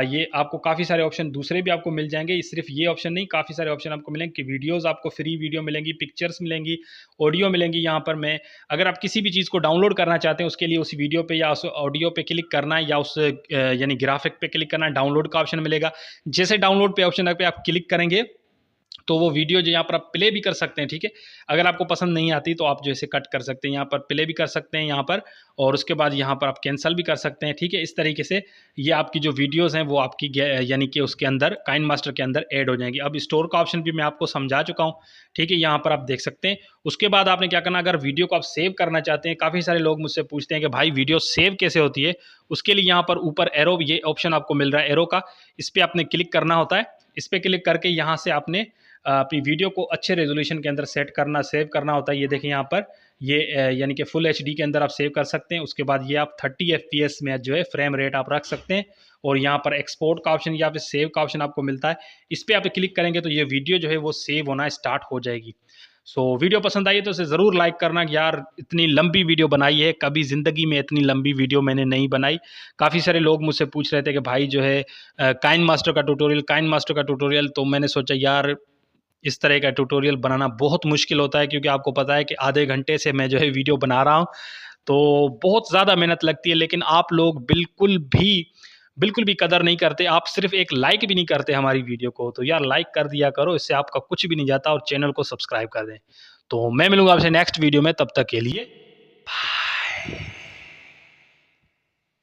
ये आपको काफ़ी सारे ऑप्शन दूसरे भी आपको मिल जाएंगे, सिर्फ ये ऑप्शन नहीं, काफ़ी सारे ऑप्शन आपको मिलेंगे कि वीडियोज़ आपको फ्री वीडियो मिलेंगी, पिक्चर्स मिलेंगी, ऑडियो मिलेंगी। यहाँ पर मैं अगर आप किसी भी चीज़ को डाउनलोड करना चाहते हैं उसके लिए उस वीडियो पे या उस ऑडियो पे क्लिक करना है या उस यानी ग्राफिक पे क्लिक करना है, डाउनलोड का ऑप्शन मिलेगा। जैसे डाउनलोड पे ऑप्शन पे आप क्लिक करेंगे तो वो वीडियो जो यहाँ पर आप प्ले भी कर सकते हैं, ठीक है। अगर आपको पसंद नहीं आती तो आप जो है कट कर सकते हैं, यहाँ पर प्ले भी कर सकते हैं यहाँ पर, और उसके बाद यहाँ पर आप कैंसिल भी कर सकते हैं, ठीक है। इस तरीके से ये आपकी जो वीडियोस हैं वो आपकी यानी कि उसके अंदर काइनमास्टर के अंदर ऐड हो जाएंगी। अब स्टोर का ऑप्शन भी मैं आपको समझा चुका हूँ, ठीक है, यहाँ पर आप देख सकते हैं। उसके बाद आपने क्या करना, अगर वीडियो को आप सेव करना चाहते हैं, काफ़ी सारे लोग मुझसे पूछते हैं कि भाई वीडियो सेव कैसे होती है, उसके लिए यहाँ पर ऊपर एरो, ये ऑप्शन आपको मिल रहा है एरो का, इस पर आपने क्लिक करना होता है। इस पर क्लिक करके यहाँ से आपने अपनी वीडियो को अच्छे रेजोल्यूशन के अंदर सेट करना, सेव करना होता है। ये देखिए यहाँ पर ये यानी कि फुल एचडी के अंदर आप सेव कर सकते हैं। उसके बाद ये आप 30 FPS में जो है फ्रेम रेट आप रख सकते हैं, और यहाँ पर एक्सपोर्ट का ऑप्शन या फिर सेव का ऑप्शन आपको मिलता है। इस पर आप क्लिक करेंगे तो ये वीडियो जो है वो सेव होना स्टार्ट हो जाएगी। वीडियो पसंद आई है तो इसे ज़रूर लाइक करना कि यार इतनी लंबी वीडियो बनाई है, कभी ज़िंदगी में इतनी लंबी वीडियो मैंने नहीं बनाई। काफ़ी सारे लोग मुझसे पूछ रहे थे कि भाई जो है काइन मास्टर का ट्यूटोरियल, तो मैंने सोचा यार इस तरह का ट्यूटोरियल बनाना बहुत मुश्किल होता है, क्योंकि आपको पता है कि आधे घंटे से मैं जो है वीडियो बना रहा हूँ, तो बहुत ज़्यादा मेहनत लगती है। लेकिन आप लोग बिल्कुल भी कदर नहीं करते, आप सिर्फ एक लाइक भी नहीं करते हमारी वीडियो को। तो यार लाइक कर दिया करो, इससे आपका कुछ भी नहीं जाता, और चैनल को सब्सक्राइब कर दें। तो मैं मिलूंगा आपसे नेक्स्ट वीडियो में, तब तक के लिए